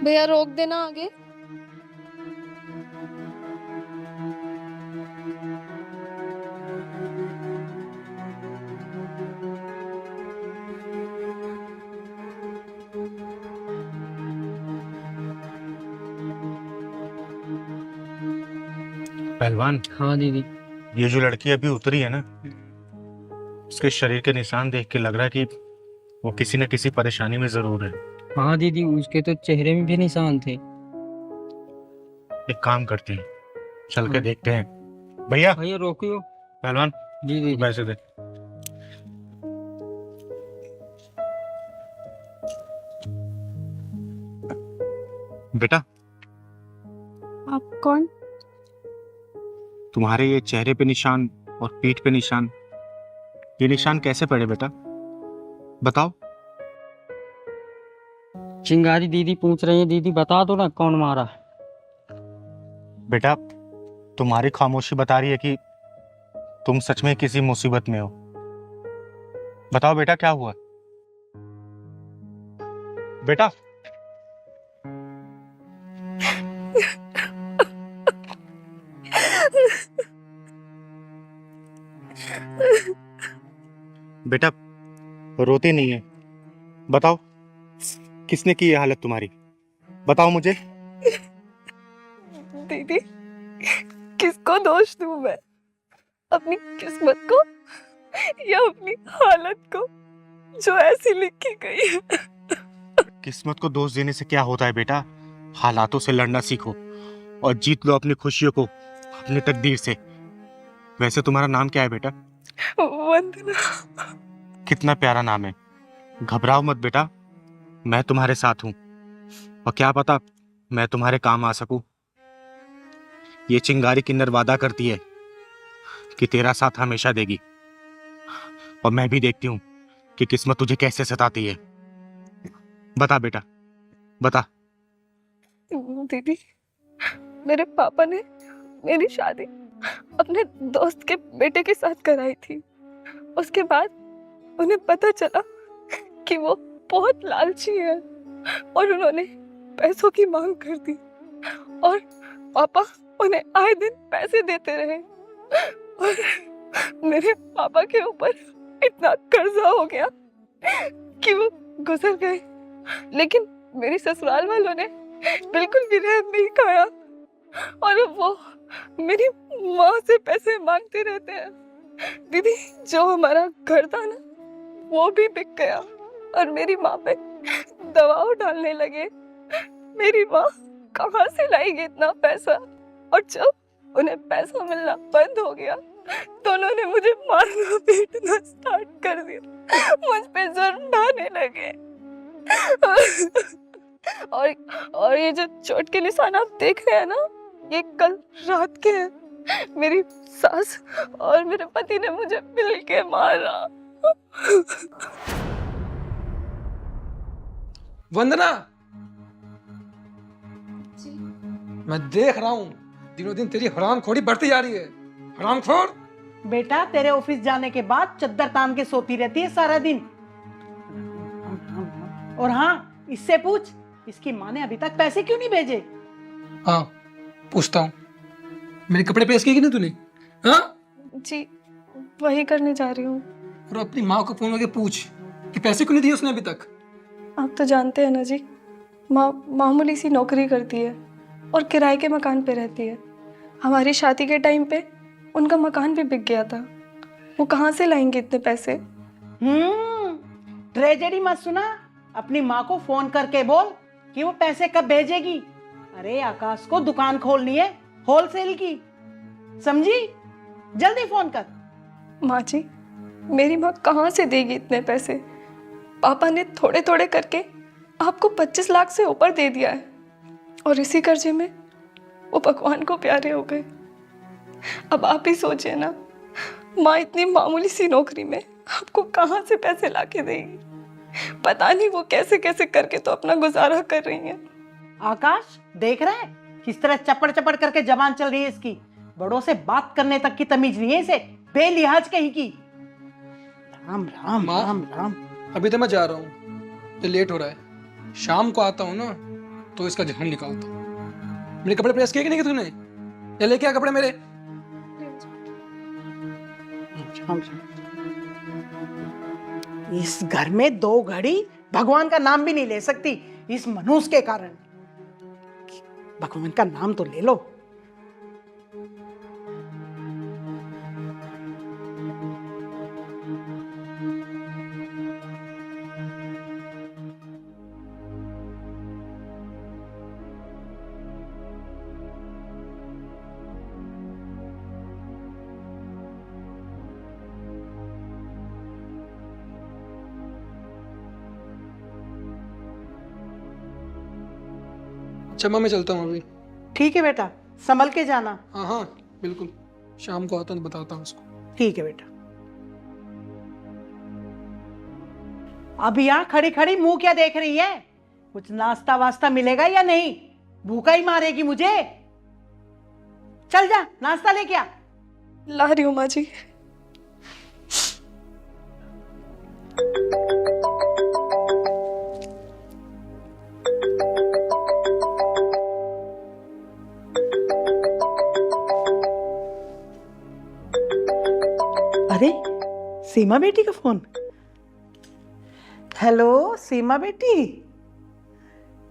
भैया रोक देना आगे। पहलवान, हाँ दीदी। ये जो लड़की अभी उतरी है ना, उसके शरीर के निशान देख के लग रहा है कि वो किसी न किसी परेशानी में जरूर है। हाँ दीदी, उसके तो चेहरे में भी निशान थे। एक काम करते हैं, चल के हाँ। देखते हैं। भैया, भैया रोकियो। पहलवान जी तू दीदी। पैसे दे। बेटा, आप कौन? तुम्हारे ये चेहरे पे निशान और पीठ पे निशान, ये निशान कैसे पड़े बेटा? बताओ। चिंगारी दीदी पूछ रही है, दीदी बता दो ना कौन मारा। बेटा, तुम्हारी खामोशी बता रही है कि तुम सच में किसी मुसीबत में हो। बताओ बेटा, क्या हुआ? बेटा, बेटा रोते नहीं है। बताओ, किसने की ये हालत तुम्हारी? बताओ मुझे। दीदी, किसको दोष दूं मैं? अपनी किस्मत को या अपनी हालत को जो ऐसी लिखी गई है? किस्मत को दोष देने से क्या होता है बेटा? हालातों से लड़ना सीखो और जीत लो अपनी खुशियों को अपनी तकदीर से। वैसे तुम्हारा नाम क्या है बेटा? वंदना। कितना प्यारा नाम है। घबराओ मत बेटा, मैं तुम्हारे साथ हूं और क्या पता मैं तुम्हारे काम आ सकूं। ये चिंगारी किन्नर वादा करती है कि तेरा साथ हमेशा देगी, और मैं भी देखती हूँ कि किस्मत तुझे कैसे सताती है। बता बेटा, बता। दीदी, मेरे पापा ने मेरी शादी अपने दोस्त के बेटे के साथ कराई थी। उसके बाद उन्हें पता चला कि वो बहुत लालची है और उन्होंने पैसों की मांग कर दी, और पापा उन्हें आए दिन पैसे देते रहे और मेरे पापा के ऊपर इतना कर्जा हो गया कि वो गुजर गए। लेकिन मेरी ससुराल वालों ने बिल्कुल भी रहम नहीं खाया और वो मेरी माँ से पैसे मांगते रहते हैं। दीदी, जो हमारा घर था ना, वो भी बिक गया और मेरी माँ पे दबाव डालने लगे। मेरी माँ कहाँ से लाएगी इतना पैसा? और जब उन्हें पैसा मिलना बंद हो गया तो उन्होंने मुझे मारना पीटना स्टार्ट कर दिया। मुझ पे जुर्म ढाने लगे। और ये जो चोट के निशान आप देख रहे हैं ना, ये कल रात के हैं। मेरी सास और मेरे पति ने मुझे मिल के मारा। वंदना, मैं देख रहा हूँ दिनों दिन तेरी हरामखोरी बढ़ती जा रही है। हरामखोर। बेटा, तेरे ऑफिस जाने के बाद चद्दर तान के सोती रहती है सारा दिन। और हाँ, इससे पूछ, इसकी माँ ने अभी तक पैसे क्यों नहीं भेजे? हाँ, पूछता हूँ। मेरे कपड़े प्रेस किए कि नहीं तूने? हाँ? जी, वही करने जा रही हूँ। और अपनी माँ को फोन करके पूछ कि पैसे क्यों नहीं दिए उसने अभी तक। आप तो जानते हैं ना जी, माँ मामूली सी नौकरी करती है और किराए के मकान पे रहती है। हमारी शादी के टाइम पे उनका मकान भी बिक गया था। वो कहाँ से लाएंगे इतने पैसे? ट्रेजेडी मत सुना। अपनी माँ को फोन करके बोल कि वो पैसे कब भेजेगी। अरे आकाश को दुकान खोलनी है होलसेल की, समझी? जल्दी फोन कर। माँ जी, मेरी माँ कहाँ से देगी इतने पैसे? पापा ने थोड़े थोड़े करके आपको 25 लाख से ऊपर दे दिया है और इसी कर्जे में वो भगवान को प्यारे हो गए। अब आप ही सोचिए ना, माँ इतनी मामूली सी नौकरी में आपको कहाँ से पैसे लाके देगी? पता नहीं वो कैसे कैसे करके तो अपना गुजारा कर रही हैं। आकाश, देख रहा है किस तरह चपड़ चपड़ करके जबान चल रही है इसकी। बड़ों से बात करने तक की तमीज नहीं है इसे, बेलिहाज कहीं की। राम राम माँ? राम राम। अभी तो मैं जा रहा हूँ, ये लेट हो रहा है। शाम को आता हूँ ना, तो इसका जहन निकालता हूँ। मेरे कपड़े प्रेस किए कि नहीं तूने? ये लेके आ कपड़े मेरे। इस घर में 2 घड़ी भगवान का नाम भी नहीं ले सकती इस मनुष्य के कारण। भगवान का नाम तो ले लो। अच्छा माँ, मैं चलता हूँ अभी। ठीक है बेटा, संभल के जाना। हाँ हाँ बिल्कुल, शाम को आता हूँ तो बताता हूँ उसको। ठीक है बेटा। अब यहाँ खड़ी खड़ी मुंह क्या देख रही है? कुछ नाश्ता वास्ता मिलेगा या नहीं? भूखा ही मारेगी मुझे। चल जा, नाश्ता लेके आ। ला रही हूँ माँ जी। अरे सीमा बेटी का फोन। हेलो सीमा बेटी,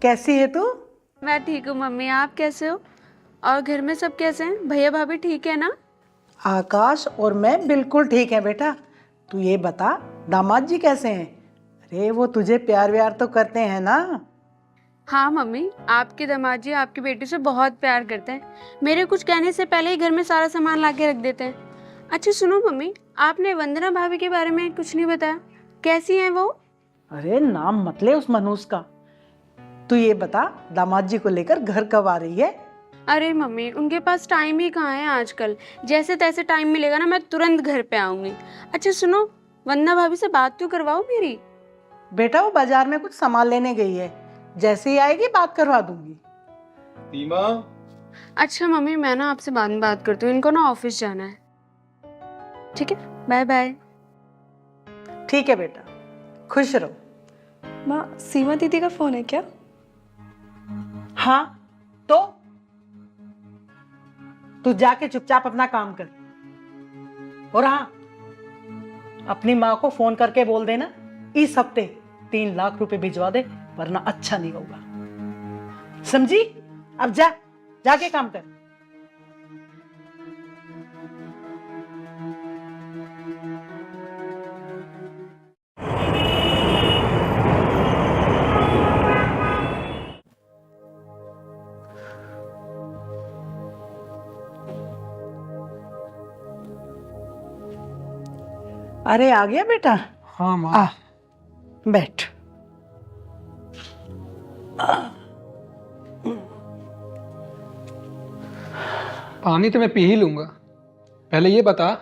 कैसी है तू? मैं ठीक हूँ मम्मी, आप कैसे हो? और घर में सब कैसे हैं? भैया भाभी ठीक है ना? आकाश और मैं बिल्कुल ठीक है बेटा। तू ये बता, दामाद जी कैसे हैं? अरे वो तुझे प्यार व्यार तो करते हैं ना? हाँ मम्मी, आपके दामाद जी आपकी बेटी से बहुत प्यार करते हैं। मेरे कुछ कहने से पहले ही घर में सारा सामान ला के रख देते हैं। अच्छा सुनो मम्मी, आपने वंदना भाभी के बारे में कुछ नहीं बताया, कैसी हैं वो? अरे नाम मत ले उस मनुष्य का। तू ये बता, दामाद जी को लेकर घर कब आ रही है? अरे मम्मी, उनके पास टाइम ही कहाँ है आजकल। जैसे तैसे टाइम मिलेगा ना, मैं तुरंत घर पे आऊंगी। अच्छा सुनो, वंदना भाभी से बात तो करवाओ मेरी। बेटा वो बाजार में कुछ सामान लेने गई है, जैसे ही आएगी बात करवा दूंगी। सीमा। अच्छा मम्मी, मैं ना आपसे बाद में बात करती हूँ, इनको ना ऑफिस जाना है। ठीक है, बाय बाय। ठीक है बेटा, खुश रहो। माँ, सीमा दीदी का फोन है क्या? हाँ तो तू जाके चुपचाप अपना काम कर। और हाँ, अपनी माँ को फोन करके बोल देना इस हफ्ते 3 लाख रुपए भिजवा दे, वरना अच्छा नहीं होगा। समझी? अब जा, जाके काम कर। अरे आ गया बेटा? हाँ माँ। आ बैठ। पानी तो मैं पी ही लूंगा, पहले ये बता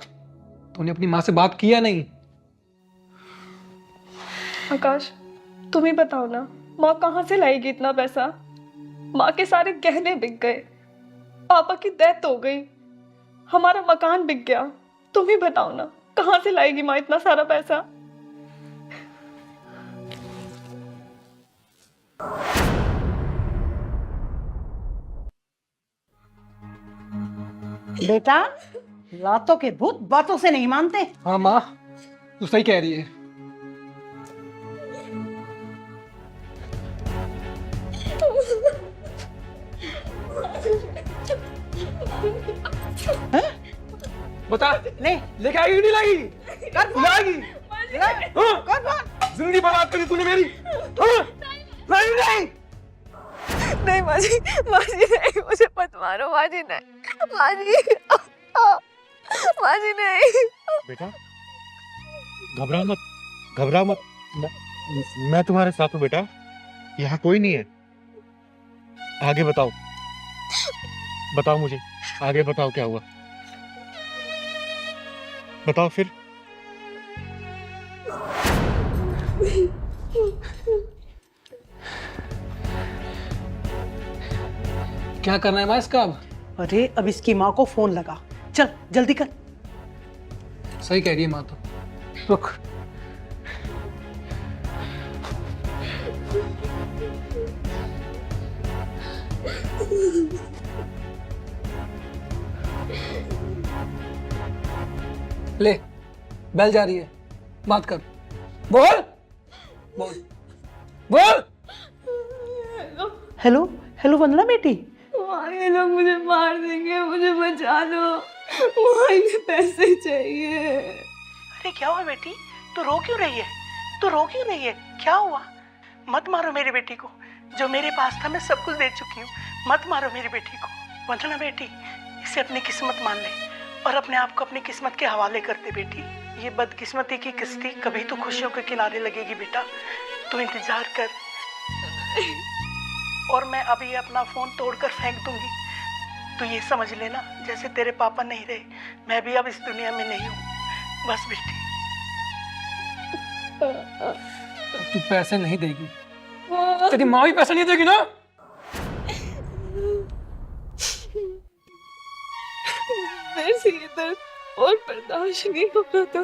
तूने अपनी माँ से बात की या नहीं? आकाश, तुम ही बताओ ना, माँ कहाँ से लाएगी इतना पैसा? माँ के सारे गहने बिक गए, पापा की डेथ हो गई, हमारा मकान बिक गया। तुम ही बताओ ना, कहाँ से लाएगी माँ इतना सारा पैसा? बेटा, लातों के भूत बातों से नहीं मानते। हाँ माँ, तू सही कह रही है। बता, ले लेके आएगी कि नहीं लाएगी? कर फोन। लाएगी? कर फोन। जिंदगी बर्बाद करी तूने मेरी। हाँ? नहीं नहीं। नहीं माँ जी नहीं, मुझे मत मारो माँ जी, नहीं माँ जी, माँ जी नहीं। बेटा घबराओ मत, मैं तुम्हारे साथ हूँ बेटा, यहाँ कोई नहीं है। आगे बताओ मुझे, आगे बताओ क्या हुआ, बताओ फिर। क्या करना है माँ इसका अब? अरे अब इसकी माँ को फोन लगा, चल जल्दी कर। सही कह रही है माँ तो। रुक। ले, बेल जा रही है, बात कर। बोल बोल बोल। हेलो हेलो वंदना बेटी। वहाँ ये लोग मुझे मार देंगे, मुझे बचा लो, वहाँ इन्हें पैसे चाहिए। अरे क्या हुआ बेटी, तू रो क्यों रही है? तू रो क्यों रही है? क्या हुआ? मत मारो मेरी बेटी को, जो मेरे पास था मैं सब कुछ दे चुकी हूँ। मत मारो मेरी बेटी को। वंदना बेटी, इसे अपनी किस्मत मान ले और अपने आप को अपनी किस्मत के हवाले कर दे बेटी। ये बदकिस्मती की किस्ती कभी तो खुशियों के किनारे लगेगी बेटा, तू इंतजार कर। और मैं अभी अपना फोन तोड़कर फेंक दूंगी। तू ये समझ लेना, जैसे तेरे पापा नहीं रहे, मैं भी अब इस दुनिया में नहीं हूँ। बस बेटी। तू पैसे नहीं देगी, तेरी माँ भी पैसे नहीं देगी ना? मेरे से ये दर्द और बर्दाश्त नहीं हो रहा था।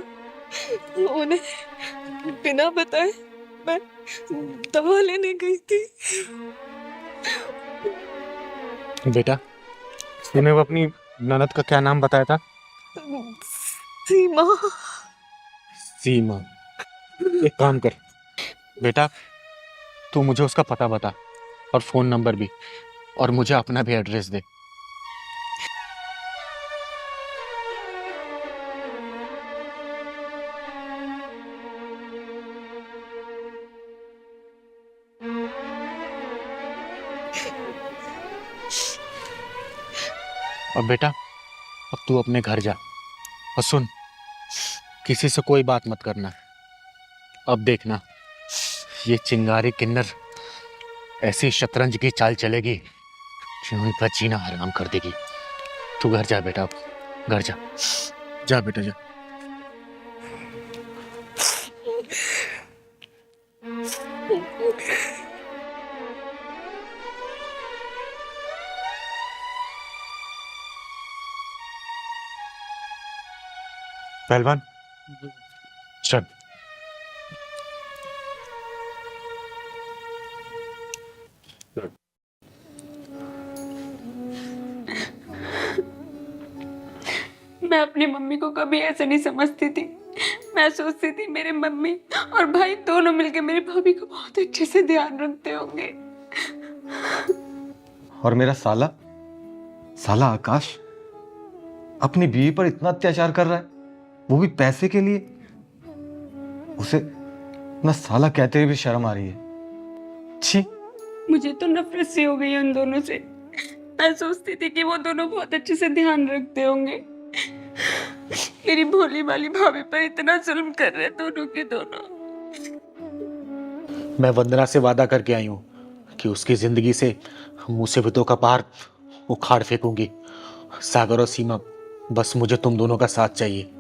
उन्हें बिना बताए मैं दवा लेने गई थी। बेटा, तूने वो अपनी ननद का क्या नाम बताया था? सीमा। सीमा। एक काम कर बेटा, तू मुझे उसका पता बता और फोन नंबर भी, और मुझे अपना भी एड्रेस दे। और बेटा, अब तू अपने घर जा और सुन, किसी से कोई बात मत करना। अब देखना, ये चिंगारी किन्नर ऐसी शतरंज की चाल चलेगी जो इनका जीना हराम कर देगी। तू घर जा बेटा, अब घर जा। जा बेटा जा। पहलवान चल। मैं अपनी मम्मी को कभी ऐसे नहीं समझती थी। मैं सोचती थी मेरे मम्मी और भाई दोनों मिलकर मेरी भाभी को बहुत अच्छे से ध्यान रखते होंगे। और मेरा साला साला आकाश अपनी बीवी पर इतना अत्याचार कर रहा है, वो भी पैसे के लिए। उसे मैं साला कहते हुए भी शर्म आ रही है। छी। मुझे तो नफरत सी हो गई उन दोनों से। मैं सोचती थी कि वो दोनों बहुत अच्छे से ध्यान रखते होंगे। मेरी भोली वाली भाभी पर इतना जुल्म कर रहे दोनों के दोनों। मैं वंदना से वादा करके आई हूँ कि उसकी जिंदगी से मुसीबतों का पहाड़ उखाड़ फेंकूंगी। सागर और सीमा, बस मुझे तुम दोनों का साथ चाहिए।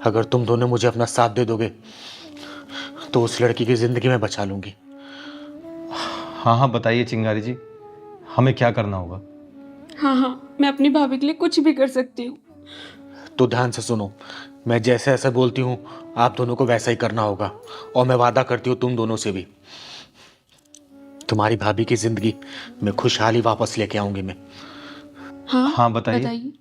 अगर तुम दोनों मुझे अपना साथ दे दोगे तो उस लड़की की जिंदगी में बचा लूंगी। हाँ हाँ बताइए चिंगारी जी, हमें क्या करना होगा? हाँ, मैं अपनी भाभी के लिए कुछ भी कर सकती हूँ। तो ध्यान से सुनो, मैं जैसे ऐसा बोलती हूँ आप दोनों को वैसा ही करना होगा। और मैं वादा करती हूँ तुम दोनों से भी, तुम्हारी भाभी की जिंदगी में खुशहाली वापस लेके आऊंगी मैं। हाँ बताइए।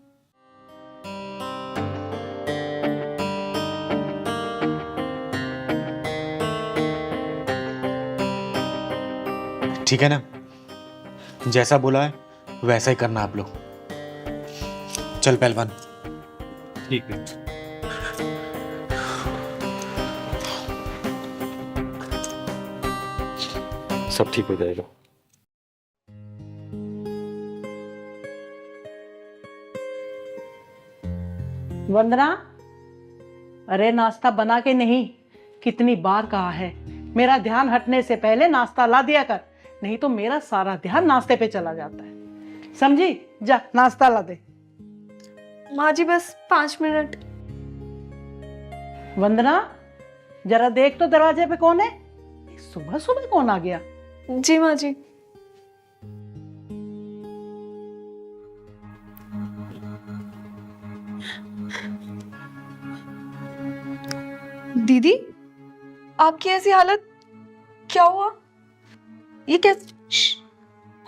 ठीक है ना? जैसा बोला है वैसा ही करना आप लोग। चल पहलवान। ठीक है। सब ठीक हो जाएगा। वंदना, अरे नाश्ता बना के नहीं, कितनी बार कहा है मेरा ध्यान हटने से पहले नाश्ता ला दिया कर, नहीं तो मेरा सारा ध्यान नाश्ते पे चला जाता है। समझी? जा नाश्ता ला दे। माँ जी बस 5 मिनट। वंदना, जरा देख तो दरवाजे पे कौन है? सुबह सुबह कौन आ गया? जी माँ जी। दीदी, आपकी ऐसी हालत, क्या हुआ? ये कैसे?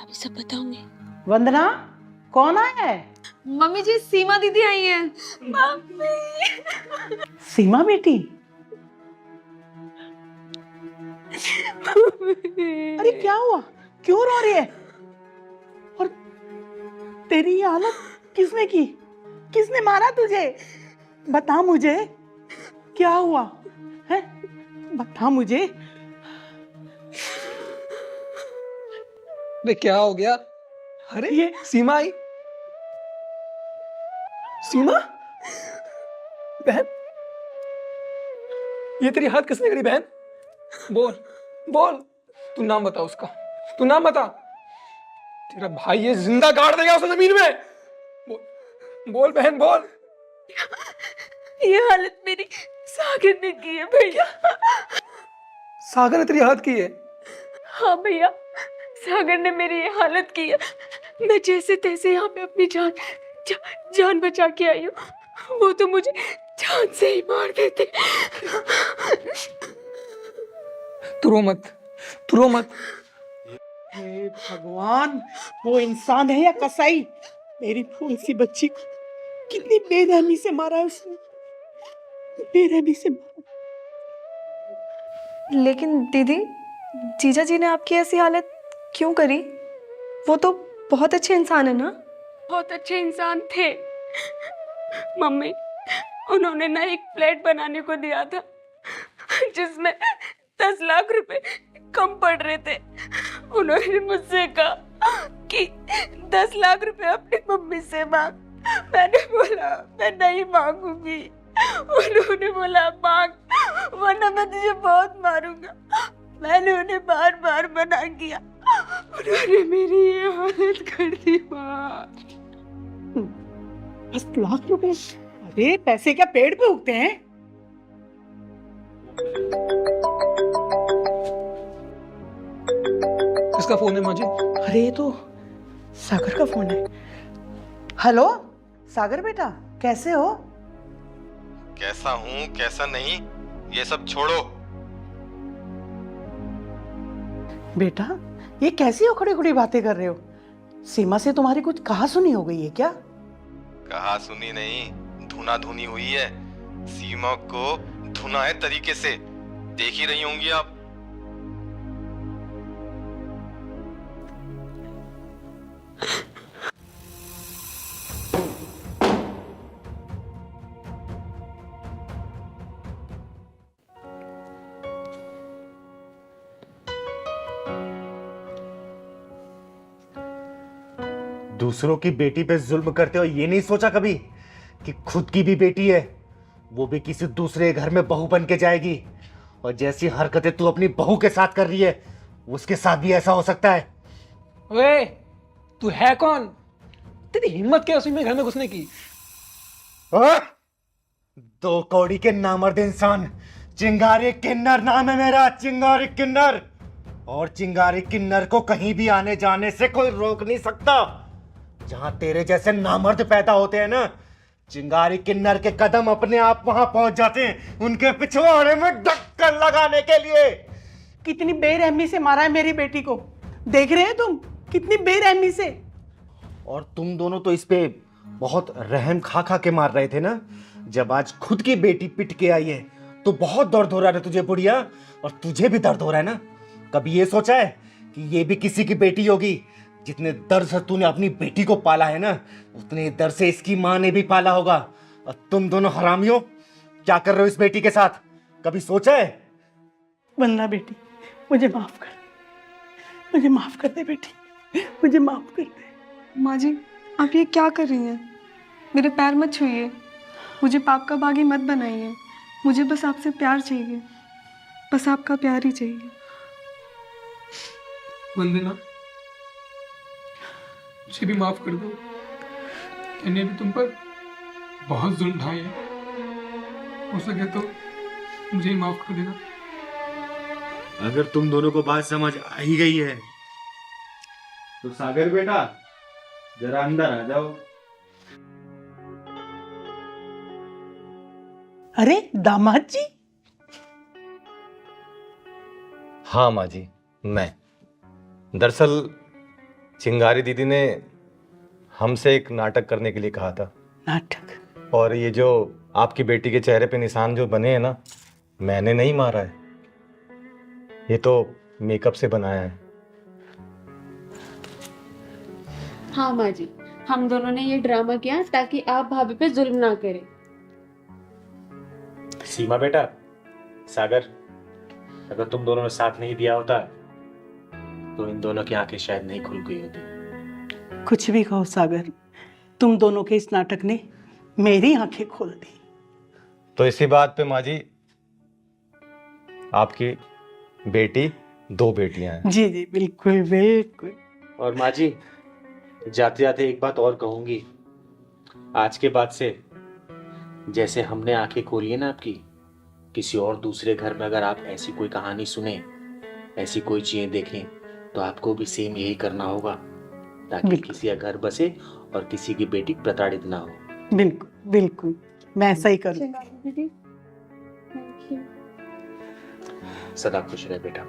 अभी सब बताऊंगी। वंदना, कौन आया है? मम्मी जी, सीमा दीदी आई हैं। सीमा बेटी, अरे क्या हुआ, क्यों रो रही है? और तेरी ये हालत किसने की? किसने मारा तुझे? बता मुझे, क्या हुआ है? बता मुझे। अरे क्या हो गया? अरे ये सीमा आई। सीमा, बहन, ये तेरी हाथ किसने करी बहन? बोल बोल, तू नाम बता उसका, तू नाम बता। तेरा भाई ये जिंदा गाड़ देगा उसे जमीन में। बोल बोल बहन बोल। ये हालत मेरी सागर ने की है भैया। सागर ने तेरी हाथ की है? हाँ भैया, सागर ने मेरी ये हालत की है। मैं जैसे तैसे यहाँ पे अपनी जान बचा के आई हूँ। वो तो मुझे जान से ही मार देते। तू रो मत, तू रो मत। हे भगवान, वो इंसान है या कसाई? मेरी फूल सी बच्ची को कितनी बेरहमी से मारा है उसने, बेरहमी से मारा। लेकिन दीदी, जीजा जी ने आपकी ऐसी हालत क्यों करी? वो तो बहुत अच्छे इंसान है ना? बहुत अच्छे इंसान थे मम्मी। उन्होंने ना एक फ्लैट बनाने को दिया था जिसमें 10 लाख रुपए कम पड़ रहे थे। उन्होंने मुझसे कहा कि 10 लाख रुपए अपनी मम्मी से मांग। मैंने बोला मैं नहीं मांगूंगी। उन्होंने बोला मांग, वरना मैं तुझे बहुत मारूंगा। मैंने उन्हें बार बार मना किया, उन्होंने मेरी ये हालत कर दी माँ। 10 लाख रुपए? अरे पैसे क्या पेड़ पे उगते हैं? किसका फोन है माँ जी? अरे ये तो सागर का फोन है। हेलो सागर बेटा, कैसे हो? कैसा हूँ कैसा नहीं ये सब छोड़ो। बेटा, ये कैसी उखड़ी उखड़ी बातें कर रहे हो? सीमा से तुम्हारी कुछ कहा सुनी हो गई है क्या? कहा सुनी नहीं, धुना धुनी हुई है। सीमा को धुनाए तरीके से देख ही रही होंगी आप। दूसरों की बेटी पे जुल्म करते हो ये नहीं सोचा कभी कि खुद की भी बेटी है, वो भी किसी दूसरे घर में बहू बन के जाएगी। और जैसी हरकतें तू अपनी बहू के साथ कर रही है उसके साथ भी ऐसा हो सकता है। ओए, तू है कौन? तेरी हिम्मत क्या उसी में घर में घुसने की? हाँ? 2 कौड़ी के नामर्द इंसान, चिंगारी किन्नर नाम है मेरा, चिंगारी किन्नर। और चिंगारी किन्नर को कहीं भी आने जाने से कोई रोक नहीं सकता। जहां तेरे जैसे नामर्द पैदा होते हैं ना, चिंगारी किन्नर के कदम अपने आप वहां पहुंच जाते हैं उनके पिछवाड़े में ढक्कन लगाने के लिए। कितनी बेरहमी से मारा है मेरी बेटी को, देख रहे हो तुम? कितनी बेरहमी से। और तुम दोनों तो इस पे बहुत रहम खा खा के मार रहे थे ना। जब आज खुद की बेटी पिट के आई है तो बहुत दर्द हो रहा है तुझे बुढ़िया, और तुझे भी दर्द हो रहा है ना। कभी ये सोचा है कि ये भी किसी की बेटी होगी? जितने दर्द से तूने अपनी बेटी को पाला है ना, उतने दर्द से इसकी माँ ने भी पाला होगा। और तुम दोनों हरामियों क्या कर रहे हो इस बेटी के साथ? कभी सोचा है? वंदना बेटी, मुझे माफ कर, मुझे माफ कर दे बेटी, मुझे माफ कर दे। माँ जी, आप ये क्या कर रही हैं? मेरे पैर मत छूइए, मुझे पाप का बागी मत बनाइए। मुझे बस आपसे प्यार चाहिए, बस आपका प्यार ही चाहिए। वंदना, मुझे भी माफ कर दो। मैंने भी तुम पर बहुत जुल्म ढाए हैं। हो सके तो मुझे ही माफ कर देना। अगर तुम दोनों को बात समझ आ ही गई है तो सागर बेटा जरा अंदर आ जाओ। अरे दामाद जी। हाँ माँ जी, मैं दरअसल चिंगारी दीदी ने हमसे एक नाटक करने के लिए कहा था। नाटक? और ये जो आपकी बेटी के चेहरे पे निशान जो बने हैं ना, मैंने नहीं मारा है, ये तो मेकअप से बनाया है। हाँ माँ जी, हम दोनों ने ये ड्रामा किया ताकि आप भाभी पे जुल्म ना करें। सीमा बेटा, सागर, अगर तुम दोनों ने साथ नहीं दिया होता तो इन दोनों की आंखें शायद नहीं खुल गई होती। कुछ भी कहो सागर, तुम दोनों के इस नाटक ने मेरी आंखें खोल दी। तो इसी बात पे माँ जी, आपकी बेटी 2 बेटियां हैं। जी जी बिल्कुल बिल्कुल। और माँ जी, जाते जाते एक बात और कहूंगी, आज के बाद से जैसे हमने आंखें खोली है ना आपकी, किसी और दूसरे घर में अगर आप ऐसी कोई कहानी सुने, ऐसी कोई चीजें देखें, तो आपको भी सेम यही करना होगा, ताकि बिल्कुल। किसी का घर बसे और किसी की बेटी प्रताड़ित ना हो। बिल्कुल बिल्कुल, मैं ऐसा ही करूँ। दीदी, थैंक यू। सदा खुश रहे बेटा।